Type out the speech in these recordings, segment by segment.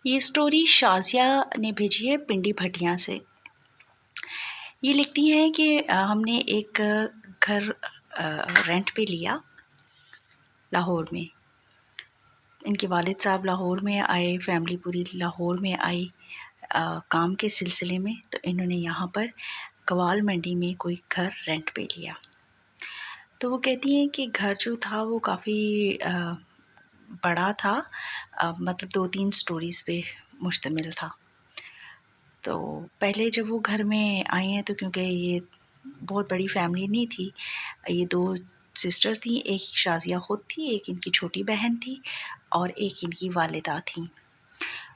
یہ اسٹوری شازیہ نے بھیجی ہے پنڈی بھٹیاں سے۔ یہ لکھتی ہیں کہ ہم نے ایک گھر رینٹ پہ لیا لاہور میں۔ ان کے والد صاحب لاہور میں آئے، فیملی پوری لاہور میں آئی کام کے سلسلے میں، تو انہوں نے یہاں پر گوال منڈی میں کوئی گھر رینٹ پہ لیا۔ تو وہ کہتی ہیں کہ گھر جو تھا وہ کافی بڑا تھا، مطلب 2-3 سٹوریز پہ مشتمل تھا۔ تو پہلے جب وہ گھر میں آئی ہیں تو کیونکہ یہ بہت بڑی فیملی نہیں تھی، یہ 2 سسٹرز تھیں، ایک شازیہ خود تھی، ایک ان کی چھوٹی بہن تھی اور ایک ان کی والدہ تھیں۔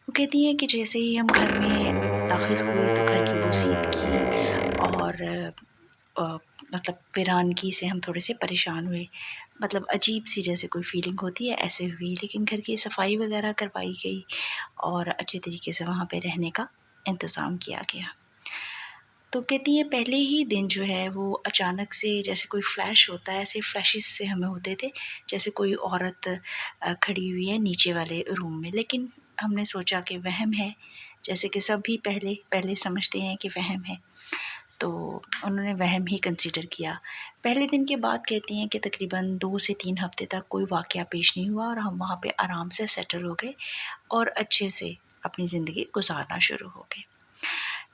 وہ کہتی ہیں کہ جیسے ہی ہم گھر میں داخل ہوئے تو گھر کی بوسیدگی اور مطلب ویرانگی سے ہم تھوڑے سے پریشان ہوئے، مطلب عجیب سی جیسے کوئی فیلنگ ہوتی ہے ایسے ہوئی، لیکن گھر کی صفائی وغیرہ کروائی گئی اور اچھے طریقے سے وہاں پہ رہنے کا انتظام کیا گیا۔ تو کہتی ہیں پہلے ہی دن جو ہے وہ اچانک سے جیسے کوئی فلیش ہوتا ہے، ایسے فلیشز سے ہمیں ہوتے تھے جیسے کوئی عورت کھڑی ہوئی ہے نیچے والے روم میں، لیکن ہم نے سوچا کہ وہم ہے، جیسے کہ سب بھی پہلے سمجھتے ہیں کہ وہم ہے، تو انہوں نے وہم ہی کنسیڈر کیا۔ پہلے دن کے بعد کہتی ہیں کہ تقریباً 2 سے 3 ہفتے تک کوئی واقعہ پیش نہیں ہوا اور ہم وہاں پہ آرام سے سیٹل ہو گئے اور اچھے سے اپنی زندگی گزارنا شروع ہو گئے۔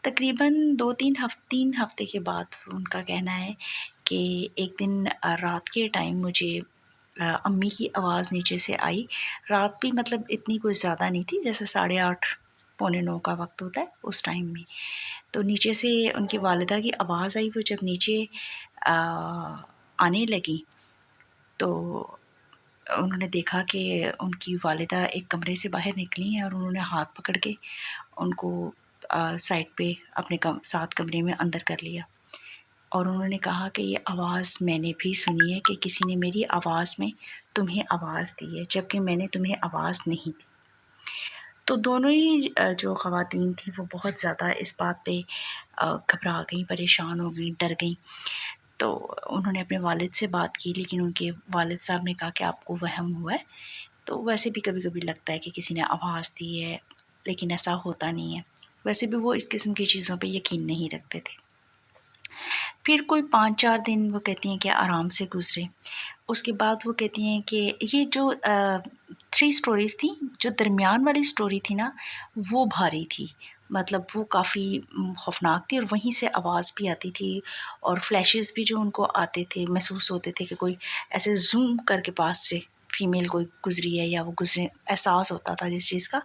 تقریباً 3 ہفتے کے بعد ان کا کہنا ہے کہ ایک دن رات کے ٹائم مجھے امی کی آواز نیچے سے آئی، رات بھی مطلب اتنی کوئی زیادہ نہیں تھی، جیسے 8:30 پونے 9 کا وقت ہوتا ہے اس ٹائم میں، تو نیچے سے ان کی والدہ کی آواز آئی۔ وہ جب نیچے آنے لگی تو انہوں نے دیکھا کہ ان کی والدہ ایک کمرے سے باہر نکلی ہیں اور انہوں نے ہاتھ پکڑ کے ان کو سائڈ پہ اپنے ساتھ کمرے میں اندر کر لیا، اور انہوں نے کہا کہ یہ آواز میں نے بھی سنی ہے کہ کسی نے میری آواز میں تمہیں آواز دی ہے، جبکہ میں نے تمہیں آواز نہیں دی۔ تو دونوں ہی جو خواتین تھیں وہ بہت زیادہ اس بات پہ گھبرا گئیں، پریشان ہو گئیں، ڈر گئیں۔ تو انہوں نے اپنے والد سے بات کی، لیکن ان کے والد صاحب نے کہا کہ آپ کو وہم ہوا ہے، تو ویسے بھی کبھی کبھی لگتا ہے کہ کسی نے آواز دی ہے، لیکن ایسا ہوتا نہیں ہے۔ ویسے بھی وہ اس قسم کی چیزوں پہ یقین نہیں رکھتے تھے۔ پھر کوئی 5-4 دن وہ کہتی ہیں کہ آرام سے گزرے۔ اس کے بعد وہ کہتی ہیں کہ یہ جو 3 سٹوریز تھیں، جو درمیان والی سٹوری تھی نا وہ بھاری تھی، مطلب وہ کافی خوفناک تھی، اور وہیں سے آواز بھی آتی تھی اور فلیشز بھی جو ان کو آتے تھے، محسوس ہوتے تھے کہ کوئی ایسے زوم کر کے پاس سے فیمیل کوئی گزری ہے یا وہ گزرے، احساس ہوتا تھا جس چیز کا،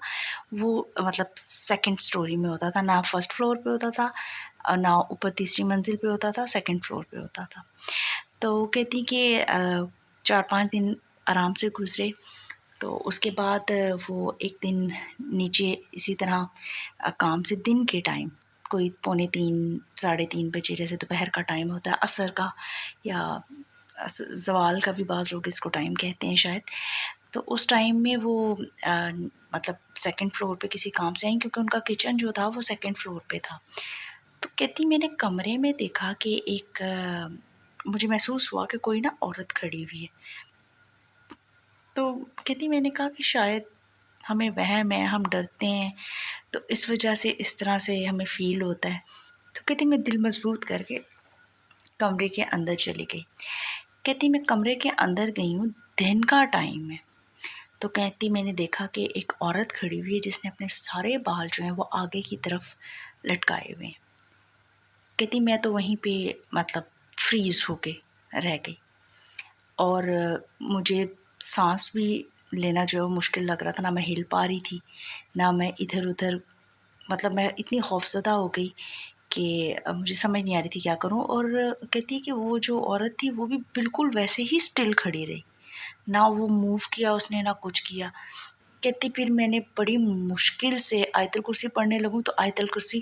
وہ مطلب 2nd سٹوری میں ہوتا تھا، نہ 1st فلور پہ ہوتا تھا اور نہ اوپر 3ری منزل پہ ہوتا تھا، 2nd فلور پہ ہوتا تھا۔ تو وہ کہتی کہ 4-5 دن آرام سے گزرے، تو اس کے بعد وہ ایک دن نیچے اسی طرح کام سے دن کے ٹائم کوئی 2:45 3:30 بجے، جیسے دوپہر کا ٹائم ہوتا ہے، عصر کا یا زوال کا بھی بعض لوگ اس کو ٹائم کہتے ہیں شاید، تو اس ٹائم میں وہ مطلب 2nd فلور پہ کسی کام سے آئیں، کیونکہ ان کا کچن جو تھا وہ 2nd فلور پہ تھا۔ تو کہتی میں نے کمرے میں دیکھا کہ ایک مجھے محسوس ہوا کہ کوئی نا عورت کھڑی ہوئی ہے۔ تو کہتی میں نے کہا کہ شاید ہمیں وہم ہے، ہم ڈرتے ہیں تو اس وجہ سے اس طرح سے ہمیں فیل ہوتا ہے۔ تو کہتی میں دل مضبوط کر کے کمرے کے اندر چلی گئی۔ کہتی میں کمرے کے اندر گئی ہوں، دن کا ٹائم ہے، تو کہتی میں نے دیکھا کہ ایک عورت کھڑی ہوئی ہے جس نے اپنے سارے بال جو ہیں وہ آگے کی طرف لٹکائے ہوئے ہیں۔ کہتی میں تو وہیں پہ مطلب فریز ہو کے رہ گئی، اور مجھے سانس بھی لینا جو ہے مشکل لگ رہا تھا، نہ میں ہل پا رہی تھی، نہ میں ادھر ادھر، مطلب میں اتنی خوفزدہ ہو گئی کہ مجھے سمجھ نہیں آ رہی تھی کیا کروں۔ اور کہتی ہے کہ وہ جو عورت تھی وہ بھی بالکل ویسے ہی سٹل کھڑی رہی، نہ وہ موو کیا اس نے، نہ کچھ کیا۔ کہتی پھر میں نے بڑی مشکل سے آیت الکرسی پڑھنے لگوں تو آیت الکرسی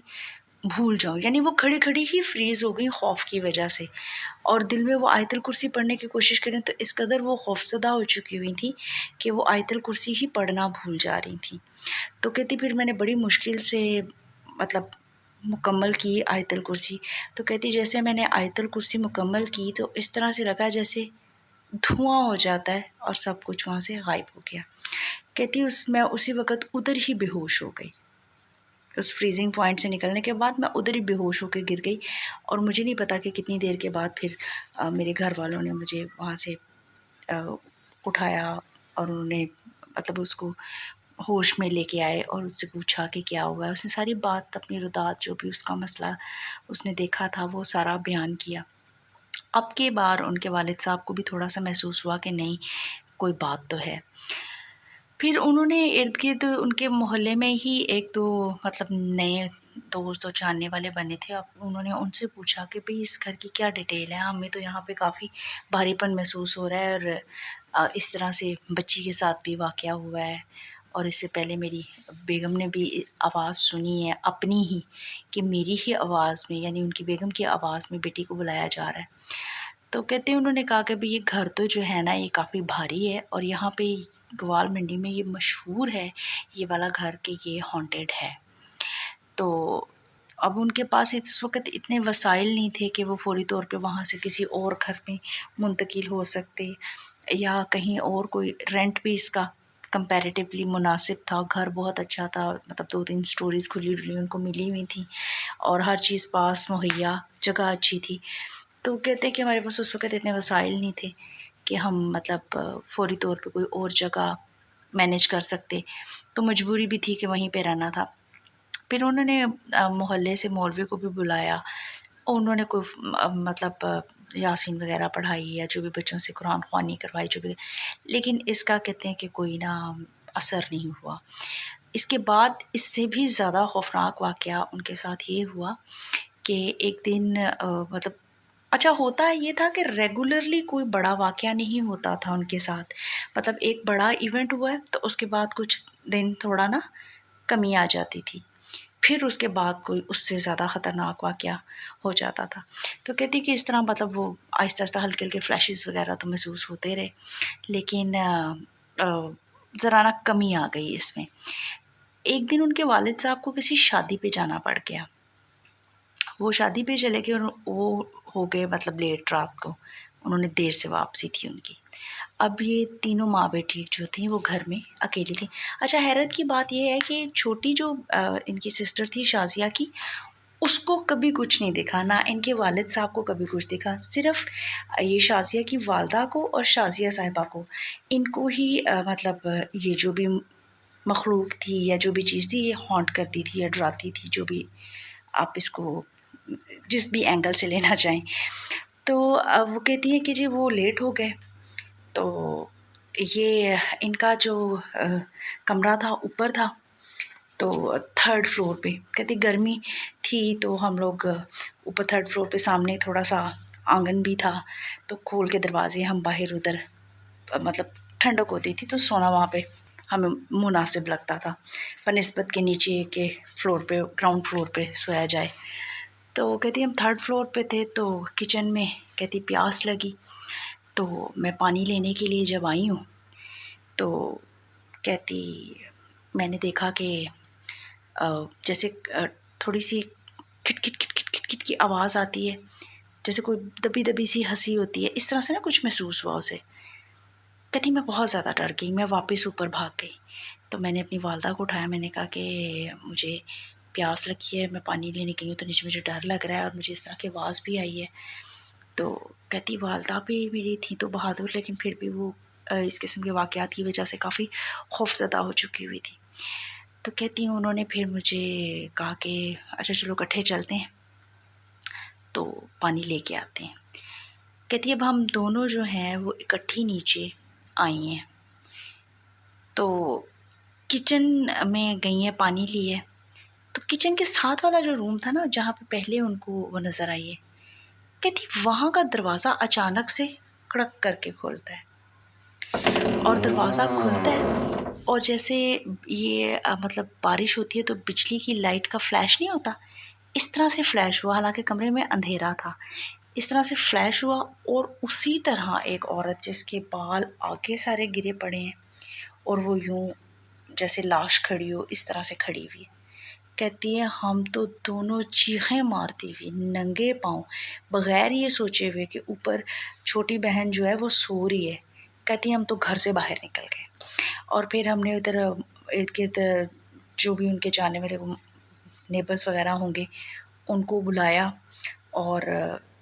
بھول جاؤں، یعنی وہ کھڑی کھڑی ہی فریز ہو گئی خوف کی وجہ سے، اور دل میں وہ آیت الکرسی پڑھنے کی کوشش کریں تو اس قدر وہ خوفزدہ ہو چکی ہوئی تھی کہ وہ آیت الکرسی ہی پڑھنا بھول جا رہی تھیں۔ تو کہتی پھر میں نے بڑی مشکل سے مطلب مکمل کی آیت الکرسی۔ تو کہتی جیسے میں نے آیت الکرسی مکمل کی تو اس طرح سے لگا جیسے دھواں ہو جاتا ہے اور سب کچھ وہاں سے غائب ہو گیا۔ کہتی میں اسی وقت ادھر ہی بے ہوش ہو گئی، اس فریزنگ پوائنٹ سے نکلنے کے بعد میں ادھر ہی بے ہوش ہو کے گر گئی، اور مجھے نہیں پتا کہ کتنی دیر کے بعد پھر میرے گھر والوں نے مجھے وہاں سے اٹھایا، اور انہوں نے مطلب اس کو ہوش میں لے کے آئے اور اس سے پوچھا کہ کیا ہوا ہے۔ اس نے ساری بات، اپنی ردات، جو بھی اس کا مسئلہ اس نے دیکھا تھا وہ سارا بیان کیا۔ اب کی بار ان کے والد صاحب کو بھی تھوڑا سا محسوس ہوا کہ نہیں، کوئی بات تو ہے۔ پھر انہوں نے ارد گرد ان کے محلے میں ہی ایک دو مطلب نئے دوست اور جاننے والے بنے تھے، اب انہوں نے ان سے پوچھا کہ بھئی اس گھر کی کیا ڈیٹیل ہے، ہمیں تو یہاں پہ کافی بھاری پن محسوس ہو رہا ہے، اور اس طرح سے بچی کے ساتھ بھی واقعہ ہوا ہے، اور اس سے پہلے میری بیگم نے بھی آواز سنی ہے اپنی ہی، کہ میری ہی آواز میں، یعنی ان کی بیگم کی آواز میں بیٹی کو بلایا جا رہا ہے۔ تو کہتے ہیں انہوں نے کہا کہ بھئی یہ گھر تو جو ہے نا یہ کافی بھاری ہے، اور یہاں پہ گوال منڈی میں یہ مشہور ہے یہ والا گھر کہ یہ ہانٹیڈ ہے۔ تو اب ان کے پاس اس وقت اتنے وسائل نہیں تھے کہ وہ فوری طور پہ وہاں سے کسی اور گھر میں منتقل ہو سکتے، یا کہیں اور کوئی رینٹ بھی اس کا کمپیریٹیولی مناسب تھا، گھر بہت اچھا تھا، مطلب 2-3 سٹوریز کھلی ڈلی ان کو ملی ہوئی تھیں، اور ہر چیز پاس مہیا، جگہ اچھی تھی۔ تو کہتے ہیں کہ ہمارے پاس اس وقت اتنے وسائل نہیں تھے کہ ہم مطلب فوری طور پہ کوئی اور جگہ مینیج کر سکتے، تو مجبوری بھی تھی کہ وہیں پہ رہنا تھا۔ پھر انہوں نے محلے سے مولوی کو بھی بلایا، اور انہوں نے کوئی مطلب یاسین وغیرہ پڑھائی، یا جو بھی بچوں سے قرآن خوانی کروائی، جو بھی، لیکن اس کا کہتے ہیں کہ کوئی نہ اثر نہیں ہوا۔ اس کے بعد اس سے بھی زیادہ خوفناک واقعہ ان کے ساتھ یہ ہوا کہ ایک دن مطلب اچھا ہوتا یہ تھا کہ ریگولرلی کوئی بڑا واقعہ نہیں ہوتا تھا ان کے ساتھ، مطلب ایک بڑا ایونٹ ہوا ہے تو اس کے بعد کچھ دن تھوڑا نا کمی آ جاتی تھی، پھر اس کے بعد کوئی اس سے زیادہ خطرناک واقعہ ہو جاتا تھا۔ تو کہتی کہ اس طرح مطلب وہ آہستہ آہستہ ہلکے ہلکے فلیشز وغیرہ تو محسوس ہوتے رہے، لیکن ذرا نا کمی آ گئی اس میں۔ ایک دن ان کے والد صاحب کو کسی شادی پہ جانا پڑ گیا، وہ شادی پہ چلے گئے، اور وہ ہو گئے مطلب لیٹ رات کو، انہوں نے دیر سے واپسی تھی ان کی۔ اب یہ تینوں ماں بیٹی جو تھیں وہ گھر میں اکیلی تھیں۔ اچھا حیرت کی بات یہ ہے کہ چھوٹی جو ان کی سسٹر تھی شازیہ کی، اس کو کبھی کچھ نہیں دکھا، نہ ان کے والد صاحب کو کبھی کچھ دکھا، صرف یہ شازیہ کی والدہ کو اور شازیہ صاحبہ کو، ان کو ہی مطلب یہ جو بھی مخلوق تھی یا جو بھی چیز تھی یہ ہانٹ کرتی تھی یا ڈراتی تھی، جو بھی آپ اس کو جس بھی اینگل سے لینا چاہیں۔ تو وہ کہتی ہیں کہ جی وہ لیٹ ہو گئے، تو یہ ان کا جو کمرہ تھا اوپر تھا، تو 3rd فلور پہ، کہتی گرمی تھی تو ہم لوگ اوپر 3rd فلور پہ سامنے تھوڑا سا آنگن بھی تھا، تو کھول کے دروازے ہم باہر ادھر مطلب ٹھنڈک ہوتی تھی تو سونا وہاں پہ ہمیں مناسب لگتا تھا بنسبت کے نیچے کے فلور پہ، گراؤنڈ فلور پہ سویا جائے۔ تو کہتی ہم 3rd فلور پہ تھے، تو کچن میں کہتی پیاس لگی، تو میں پانی لینے کے لیے جب آئی ہوں تو کہتی میں نے دیکھا کہ جیسے تھوڑی سی کھٹ کھٹ کھٹ کھٹ کھٹ کھٹ کی آواز آتی ہے، جیسے کوئی دبی دبی سی ہنسی ہوتی ہے، اس طرح سے نا کچھ محسوس ہوا اسے۔ کہتی میں بہت زیادہ ڈر گئی، میں واپس اوپر بھاگ گئی، تو میں نے اپنی والدہ کو اٹھایا، میں نے کہا کہ مجھے پیاس لگی ہے، میں پانی لینے گئی ہوں تو نیچے مجھے ڈر لگ رہا ہے، اور مجھے اس طرح کی آواز بھی آئی ہے۔ تو کہتی والدہ بھی میری تھی تو بہادر، لیکن پھر بھی وہ اس قسم کے واقعات کی وجہ سے کافی خوفزدہ ہو چکی ہوئی تھی۔ تو کہتی ہوں انہوں نے پھر مجھے کہا کہ اچھا چلو اکٹھے چلتے ہیں تو پانی لے کے آتے ہیں۔ کہتی اب ہم دونوں جو ہیں وہ اکٹھی نیچے آئی ہیں، تو کچن میں گئی ہیں، پانی لیے، تو کچن کے ساتھ والا جو روم تھا نا جہاں پہ پہلے ان کو وہ نظر آئی ہے، کہتی وہاں کا دروازہ اچانک سے کڑک کر کے کھولتا ہے، اور دروازہ کھلتا ہے اور جیسے یہ مطلب بارش ہوتی ہے تو بجلی کی لائٹ کا فلیش نہیں ہوتا، اس طرح سے فلیش ہوا، حالانکہ کمرے میں اندھیرا تھا، اس طرح سے فلیش ہوا، اور اسی طرح ایک عورت جس کے بال آگے سارے گرے پڑے ہیں اور وہ یوں جیسے لاش کھڑی ہو اس طرح سے کھڑی ہوئی ہے۔ کہتی ہے ہم تو دونوں چیخیں مارتی ہوئی ننگے پاؤں بغیر یہ سوچے ہوئے کہ اوپر چھوٹی بہن جو ہے وہ سو رہی ہے، کہتی ہے ہم تو گھر سے باہر نکل گئے، اور پھر ہم نے ادھر ارد گرد جو بھی ان کے جانے والے نیبرس وغیرہ ہوں گے ان کو بلایا، اور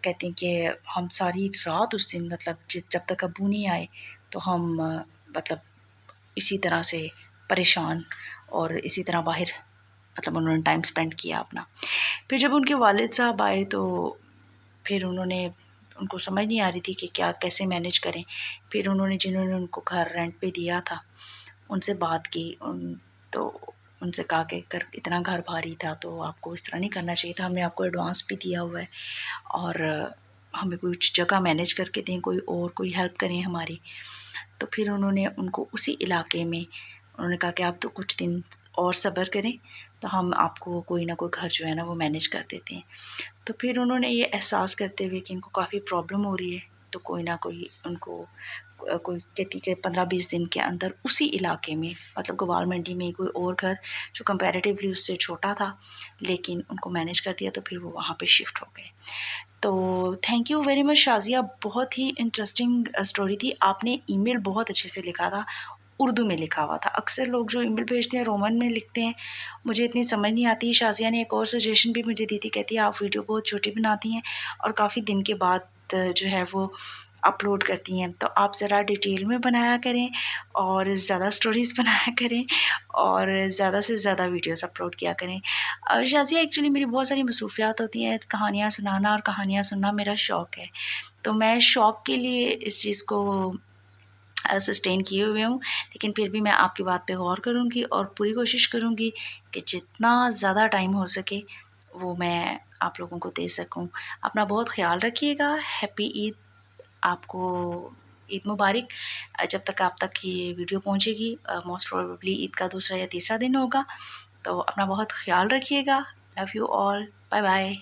کہتے ہیں کہ ہم ساری رات اس دن مطلب جب تک ابو نہیں آئے تو ہم مطلب اسی طرح سے پریشان اور اسی طرح باہر مطلب انہوں نے ٹائم سپینڈ کیا اپنا۔ پھر جب ان کے والد صاحب آئے تو پھر ان کو سمجھ نہیں آ رہی تھی کہ کیا کیسے مینیج کریں، پھر جنہوں نے ان کو گھر رینٹ پہ دیا تھا ان سے بات کی، تو ان سے کہا کہ اتنا گھر بھاری تھا تو آپ کو اس طرح نہیں کرنا چاہیے تھا، ہم نے آپ کو ایڈوانس بھی دیا ہوا ہے اور ہمیں کچھ جگہ مینیج کر کے دیں، کوئی ہیلپ کریں ہماری۔ تو پھر انہوں نے ان کو اسی علاقے میں انہوں نے کہا کہ آپ تو کچھ دن اور صبر کریں تو ہم آپ کو کوئی نہ کوئی گھر جو ہے نا وہ مینیج کر دیتے ہیں۔ تو پھر انہوں نے یہ احساس کرتے ہوئے کہ ان کو کافی پرابلم ہو رہی ہے تو کوئی نہ کوئی ان کو کوئی کہتی کہ 15-20 دن کے اندر اسی علاقے میں مطلب گوال منڈی میں کوئی اور گھر جو کمپیریٹیولی اس سے چھوٹا تھا لیکن ان کو مینیج کر دیا، تو پھر وہ وہاں پہ شفٹ ہو گئے۔ تو thank you very much Shazia, بہت ہی انٹرسٹنگ اسٹوری تھی، آپ نے ای میل بہت اچھے سے لکھا تھا، اردو میں لکھا ہوا تھا۔ اکثر لوگ جو ای میل بھیجتے ہیں رومن میں لکھتے ہیں، مجھے اتنی سمجھ نہیں آتی۔ شازیہ نے ایک اور سجیشن بھی مجھے دی تھی، کہتی ہے آپ ویڈیو بہت چھوٹی بناتی ہیں اور کافی دن کے بعد جو ہے وہ اپلوڈ کرتی ہیں، تو آپ ذرا ڈیٹیل میں بنایا کریں اور زیادہ سٹوریز بنایا کریں اور زیادہ سے زیادہ ویڈیوز اپلوڈ کیا کریں۔ شازیہ ایکچولی میری بہت ساری مصروفیات ہوتی ہیں، کہانیاں سنانا اور کہانیاں سننا میرا شوق ہے، تو میں شوق کے لیے اس چیز کو سسٹین کیے ہوئے ہوں، لیکن پھر بھی میں آپ کی بات پہ غور کروں گی اور پوری کوشش کروں گی کہ جتنا زیادہ ٹائم ہو سکے وہ میں آپ لوگوں کو دے سکوں۔ اپنا بہت خیال رکھیے گا، ہیپی عید، آپ کو عید مبارک۔ جب تک آپ تک یہ ویڈیو پہنچے گی موسٹ پروبیبلی عید کا دوسرا یا تیسرا دن ہوگا، تو اپنا بہت خیال رکھیے گا۔ Love you all, bye bye.